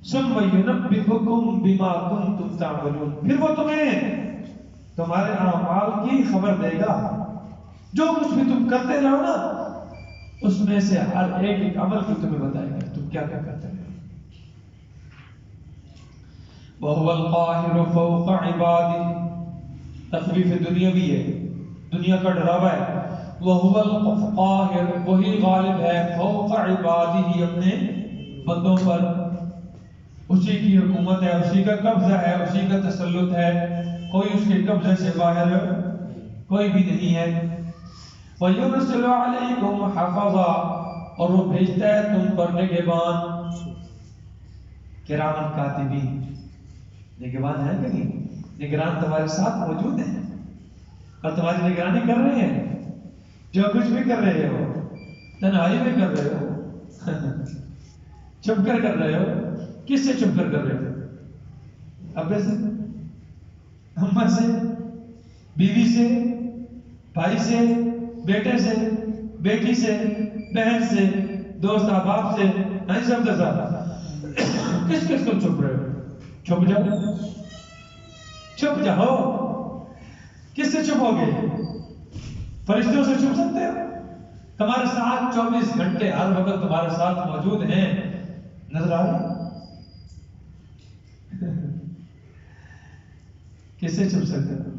ثم ينبئكم بما كنتم تعملون، پھر وہ تمہیں تمہارے اعمال کی خبر دے گا، جو کچھ بھی تم کرتے رہو نا اس میں سے ہر ایک ایک عمل کی تمہیں بتائے گا تم کیا کیا کرتے رہو۔ وَهُوَ الْقَاهِرُ فَوْقَ عِبَادِهِ، تخفیف دنیاوی ہے، دنیا کا ڈراوا ہے۔ وَهُوَ الْقَاهِرُ، وہی غالب ہے، فوق عبادہ، اپنے بندوں پر، اسی کی حکومت ہے، اسی کا قبضہ ہے، اسی کا تسلط ہے، کوئی اس کے قبضے سے باہر کوئی بھی نہیں ہے۔ وَيُرْسِلُ عَلَيْكُمْ حَفَظًا، اور وہ بھیجتا ہے تم پر نگہبان، کرامن کاتبین، نگہبان ہے کہ نہیں؟ نگران تمہارے ساتھ موجود ہیں اور تمہاری نگرانی کر رہے ہیں، جو کچھ بھی کر رہے ہو، تنہائی میں کر رہے ہو، چھپ کر کر رہے ہو، کس سے چھپ کر کر رہے ہو؟ ابے سے، اماں سے، بیوی سے، بھائی سے، بیٹے سے، بیٹی سے، بہن سے، دوست احباب سے، نہیں سب کے ساتھ کس کس کو چھپ رہے ہو؟ چھپ جاؤ، چھپ جاؤ، کس سے چھپو گے؟ فرشتوں سے چھپ سکتے ہو؟ تمہارے ساتھ 24 گھنٹے ہر وقت تمہارے ساتھ موجود ہیں، نظر آ رہے؟ کس سے چھپ سکتے ہو؟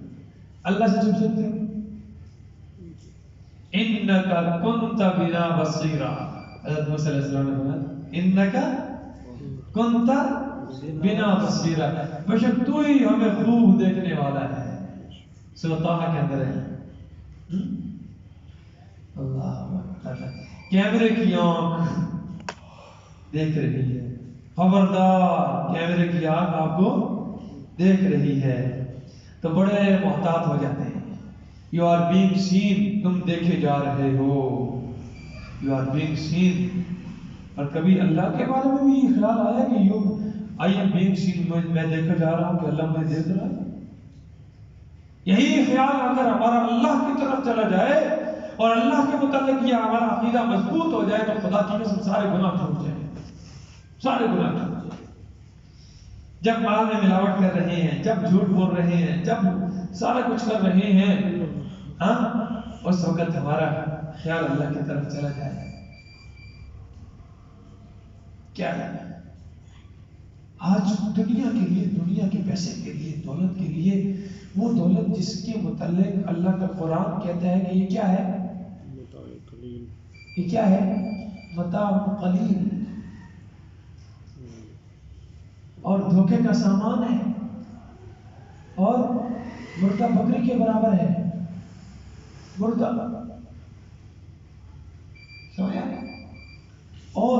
اللہ سے چھپ سکتے ہو؟ انکا کنت بنا بصیرا، حضرت موسیٰ علیہ السلام نے فرمایا انکا کنت بنا بصیرا، بے شک تو ہی ہمیں خوب دیکھنے والا ہے۔ سورۃ طٰہٰ کے اندر ہے، اللہ اکبر، کیمرے کی آنکھ دیکھ رہی ہے، خبردار کیمرے کی آنکھ آپ کو دیکھ رہی ہے، تو بڑے محتاط ہو جاتے ہیں۔ یو آر بینگ سین، تم دیکھے جا رہے ہو، یو آر بینگ سین۔ اور کبھی اللہ کے بارے میں بھی یہ خیال آیا کہ you I am being seen, میں دیکھا جا رہا ہوں کہ اللہ مجھے دیکھ رہا ہے؟ یہی خیال اگر ہمارا اللہ کی طرف چلا جائے اور اللہ کے متعلق یہ ہمارا عقیدہ مضبوط ہو جائے تو خدا کی قسم سارے گناہ چھوٹ جائیں، سارے گناہ چھوٹ جائیں۔ جب مال میں ملاوٹ کر رہے ہیں، جب جھوٹ بول رہے ہیں، جب سارا کچھ کر رہے ہیں، اس وقت ہمارا خیال اللہ کی طرف چلا جائے کیا ہے؟ آج دنیا کے لیے، دنیا کے پیسے کے لیے، دولت کے لیے، وہ دولت جس کے متعلق اللہ کا قرآن کہتا ہے کہ یہ کیا ہے؟ یہ کیا ہے؟ متاع قلیل، اور دھوکے کا سامان ہے، اور مردہ بکری کے برابر ہے، مردہ سمجھا؟ اور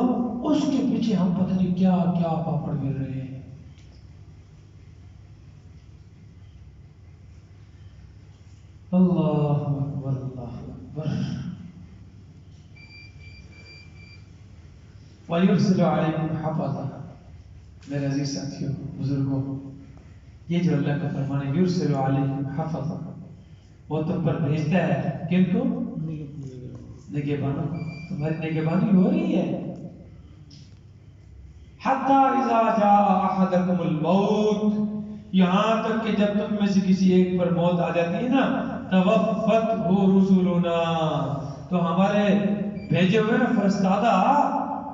اس کے پیچھے ہم پتہ نہیں کیا کیا پاپڑ گر رہے ہیں۔ اللہ اکبر، اللہ اکبر۔ وَيُرْسِلُ عَلَيْكُمْ حَفَظًا، میرے عزیز ساتھیوں، بزرگوں، یہ جو اللہ کا فرمان ہے یُرْسِلُ عَلَيْكُمْ حَفَظًا، وہ تم پر بھیجتا ہے کن کو؟ نگہبانوں کو۔ تمہاری نگہبانی ہو رہی ہے حَتَّى إِذَا جَاءَ أَحَدَكُمُ الْمَوْتُ، یہاں تک کہ جب تم میں سے کسی ایک پر موت آ جاتی ہے نا، تَوَفَّتْهُ رُسُلُنَا، تو ہمارے بھیجے ہوئے فرستادہ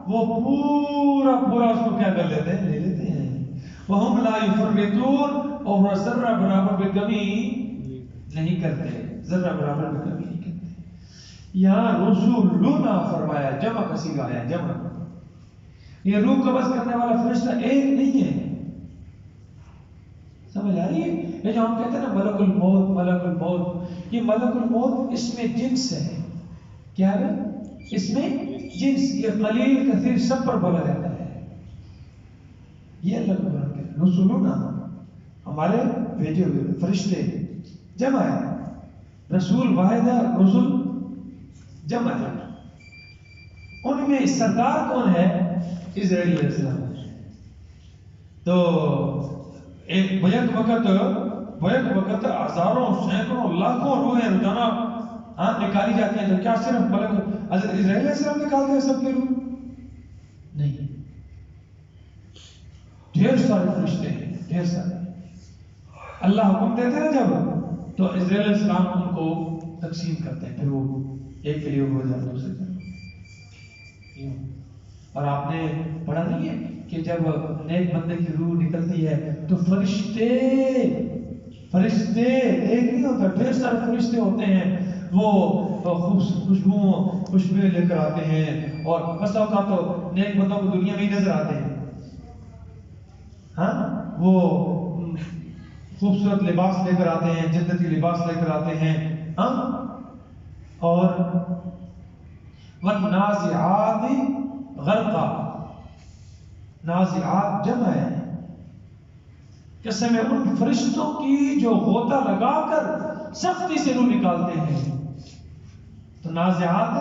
وہ پورا پورا اس کو کیا کر لیتے ہیں؟ لے لیتے ہیں۔ وَهُمْ لَا يُفَرِّطُونَ، اور وہ ذرہ برابر بھی کمی نہیں کرتے، ذرہ برابر بھی کمی نہیں کرتے۔ یہاں رسولنا فرمایا، جمع کا صیغہ ہے، جمع۔ یہ روح قبض کرنے والا فرشتہ ایک نہیں ہے، سمجھ آ رہی ہے؟ یہ جو ہم کہتے ہیں نا ملک الموت، ملک الموت، یہ ملک الموت اس میں جنس ہے، کیا ہے؟ اس میں جنس، یہ قلیل کثیر سب پر بولا جاتا ہے۔ یہ اللہ کا قرآن کہتا ہے رسولنا، ہمارے بھیجے ہوئے فرشتے، جمع ہے، رسول واحد ہے، رسول جمع ہے۔ ان میں سردار کون ہے؟ اسرائیل علیہ السلام۔ تو ایک بیک وقت ہزاروں، سینکڑوں، لاکھوں روحیں روزانہ نکالی جاتی ہیں، تو کیا صرف ملک حضرت اسرائیل علیہ السلام نکالتے ہیں سب کے روح؟ نہیں، ڈھیر سارے فرشتے ہیں، ڈھیر سارے. اللہ حکم دیتے ہیں جب تو اسرائیل علیہ السلام ان کو تقسیم کرتے ہیں، پھر وہ ایک کے لیے ہو جاتا دوسرے کے. اور آپ نے پڑھا نہیں ہے کہ جب نیک بندے کی روح نکلتی ہے تو فرشتے ایک نہیں ہوتا، ڈھیر سارے فرشتے ہوتے ہیں. وہ خوشبوئیں لے کر آتے ہیں، اور بس اوقات تو نیک بندوں کو دنیا میں ہی نظر آتے ہیں. ہاں، وہ خوبصورت لباس لے کر آتے ہیں، جنتی لباس لے کر آتے ہیں. ہاں، اور والنازعات غرقا، نازعات جمع ہے، قسم ہے ان فرشتوں کی جو غوطہ لگا کر سختی سے روح نکالتے ہیں. تو نازعات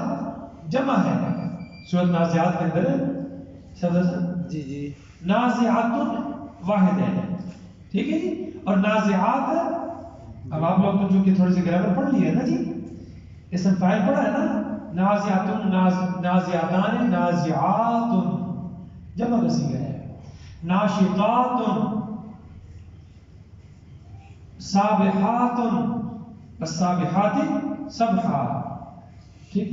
جمع ہے، سورۃ نازعات کے اندر جی جی نازعات واحد ہے، ٹھیک ہے جی. اور نازعات، اب آپ لوگ تو چونکہ تھوڑی سی گرامر پڑھ لی ہے نا جی، اسم فاعل پڑھا ہے نا، نازعات نازعاتان نازعات جمع کسی ہے، ناشطات سابحات السابحات سبحا. ٹھیک،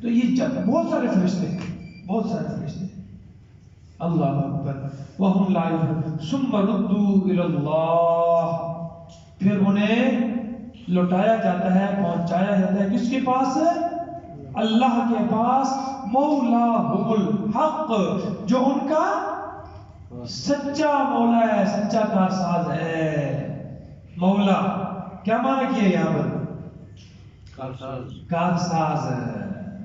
تو یہ بہت سارے فرشتے ہیں، بہت سارے فرشتے ہیں. اللہ اکبر. وهم لا يفعلون ثم ردوا الى اللہ، پھر انہیں لوٹایا جاتا ہے، پہنچایا جاتا ہے کس کے پاس؟ اللہ کے پاس. مولاہم الحق، جو ان کا سچا مولا ہے، سچا کارساز ہے. مولا کیا معنی کیا یہاں پر؟ کارساز.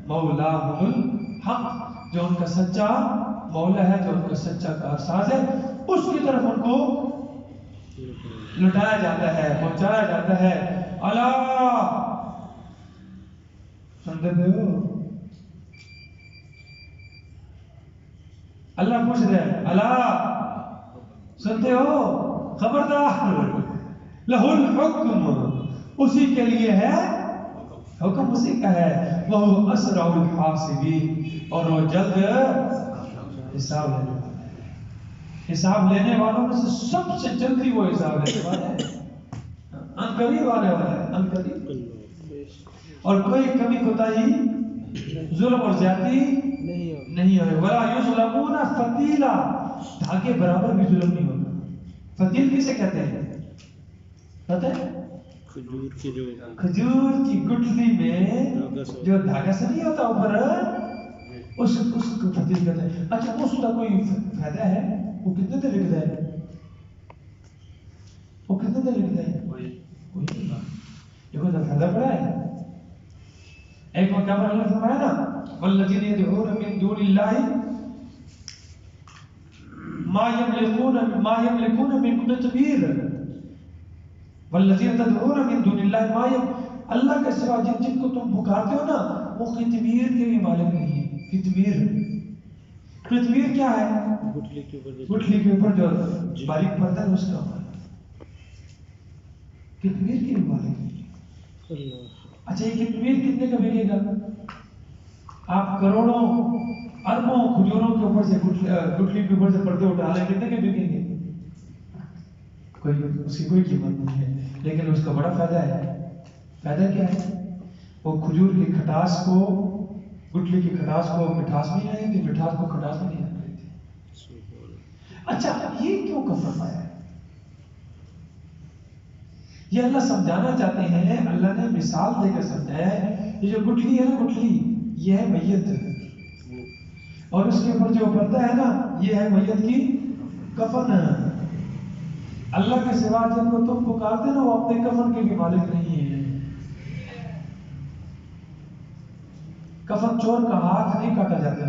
مولاہم الحق، جو ان کا سچا مولا ہے، جو ان کا سچا کارساز ہے، اس کی طرف ان کو لٹایا جاتا ہے، پہنچایا جاتا ہے. اللہ سنتے ہو؟ اللہ پوچھ رہے ہیں، اللہ سنتے ہو؟ خبردار، لہ الحکم، اسی کے لیے ہے حکم، اسی کا ہے. وہ اسرع الحاسبین، اور وہ جلد حساب لینے والوں میں سے سب سے جلدی وہ حساب لینے والا ہے، عنقریب آنے والا ہے، عنقریب. اور کوئی کمی کوتاہی، ظلم اور زیادتی نہیں ہوئے. ولا یظلمون فتیلا، دھاگے برابر بھی ظلم نہیں ہوتا. فتیل کسے کہتے ہیں پتہ ہے؟ کھجور کی گٹھلی میں جو دھاگا سے نہیں ہوتا اوپر، اس کو فتیل کہتے ہیں. اچھا، اس کا کوئی فائدہ ہے؟ وہ کتنے دیر لکھتا ہے؟ وہ کتنے دیر لکھتا ہے؟ کوئی نہیں. دیکھو جب فائدہ پڑا ہے. ایک مقام پر اللہ فرمایا نا، والذین یدعون من دون اللہ ما یملکون من قطمیر. والذین تدعون من دون اللہ ما اللہ کے سوا جن کو تم پکارتے ہو نا، وہ قطمیر کے بھی مالک نہیں ہے. قطمیر کیا ہے؟ گٹھلی کے اوپر جو باریک پڑتا ہے اس کا. قطمیر کے بھی مالک نہیں ہے. اچھا، یہ قطمیر کتنے کا بکے گا؟ آپ کروڑوں اربوں کھجوروں کے اوپر سے گٹھلی کے اوپر سے پردے اٹھا لیں، کتنے کے بکیں گے؟ اس کی کوئی قیمت نہیں ہے. لیکن اس کا بڑا فائدہ ہے. فائدہ کیا ہے؟ وہ کھجور کی کھٹاس کو، گٹھلی کی کھٹاس کو مٹھاس نہیں آئے گی، مٹھاس کو کھٹاس نہیں آ رہی تھی. اچھا، یہ کیوں کا فرمایا ہے؟ یہ اللہ سمجھانا چاہتے ہیں، اللہ نے مثال دے کر سمجھایا ہے. یہ جو گٹھلی ہے نا، گٹھلی یہ ہے میت، اور اس کے اوپر جو پردہ ہے نا، یہ ہے میت کی کفن. اللہ کے سوا جن کو تم پکارتے نا، وہ اپنے کفن کے بھی مالک نہیں ہیں. کفن چور کا ہاتھ نہیں کاٹا جاتا.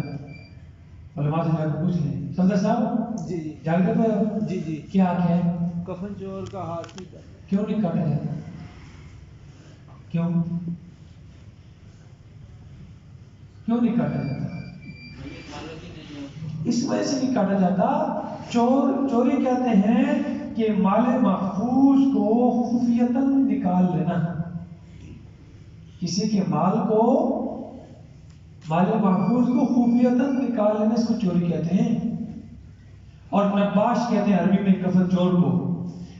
علماء سے جا کے پوچھ لیں. صدر صاحب جی جاگتے پہ جی جی کیا ہے؟ کفن چور کا ہاتھ کیوں نہیں کاٹا جاتا؟ کیوں نہیں کاٹا جاتا؟ اس وجہ سے نہیں کاٹا جاتا. چوری کہتے ہیں کہ مال محفوظ کو خفیتاً نکال لینا. کسی کے مال محفوظ کو خفیتاً نکال لینا، اس کو چوری کہتے ہیں. اور نباش کہتے ہیں عربی میں کفن چور کو،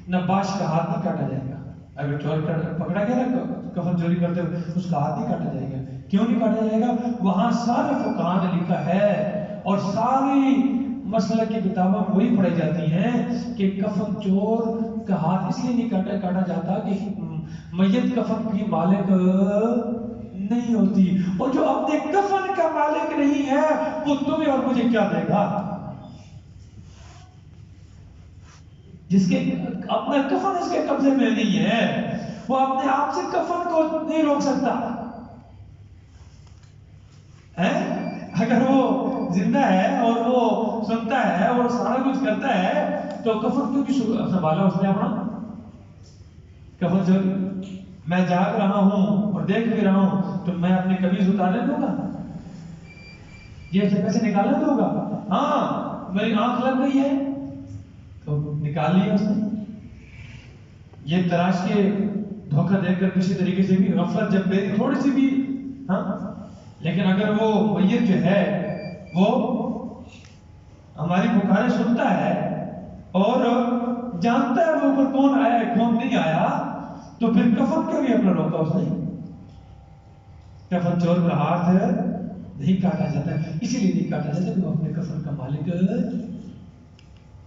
نباش کا ہاتھ نہیں کاٹا جائے گا. اگر چور پکڑا گیا نا کفن چوری کرتے ہوئے، اس کا ہاتھ نہیں کاٹا جائے گا. کیوں نہیں کاٹا جائے گا؟ وہاں سارے فقہاء نے لکھا ہے اور ساری مسلک کی کتابوں میں وہی پڑھی جاتی ہیں کہ کفن چور کا ہاتھ اس لیے نہیں کاٹا جاتا کہ میت کفن کی مالک نہیں ہوتی، اور جو اپنے کفن کا مالک نہیں ہے وہ تمہیں اور مجھے کیا دے گا؟ جس کے اپنا کفن اس کے قبضے میں نہیں ہے، وہ اپنے آپ سے کفن کو نہیں روک سکتا ہے. اگر وہ زندہ ہے اور وہ سنتا ہے اور سارا کچھ کرتا ہے تو کفن کیوں کی سنبھالا اس نے اپنا کفن؟ جو میں جاگ رہا ہوں اور دیکھ بھی رہا ہوں تو میں اپنی قمیض اتارنے دوں گا؟ یہ جگہ سے نکالنے دوں گا؟ ہاں میری آنکھ لگ گئی ہے تو نکال لیا اس نے. یہ تراش کے دھوکہ دے کر کسی طریقے سے بھی غفلت جب میری تھوڑی سی بھی، ہاں. لیکن اگر وہ میت جو ہے وہ ہماری پکاریں سنتا ہے اور جانتا ہے وہ اوپر کون آیا ہے کون نہیں آیا، تو پھر کفن کیوں نہیں اپنا روکا اس نے؟ کفن چور کا ہاتھ نہیں کاٹا جاتا، اسی لیے نہیں کاٹا جاتا کہ وہ اپنے کفن کا مالک،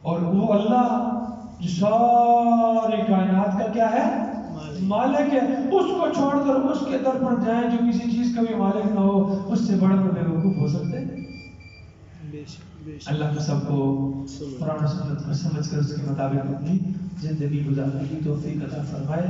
اور وہ اللہ جو ساری کائنات کا کیا ہے؟ مالک ہے. اس کو چھوڑ کر اس کے در پر جائیں جو کسی چیز کا بھی مالک نہ ہو، اس سے بڑا بے وقوف ہو سکتے؟ اللہ کا سب کو قرآن و سنت کو سمجھ کر اس کے مطابق اپنی زندگی گزارنے کی توفیق عطا فرمائے.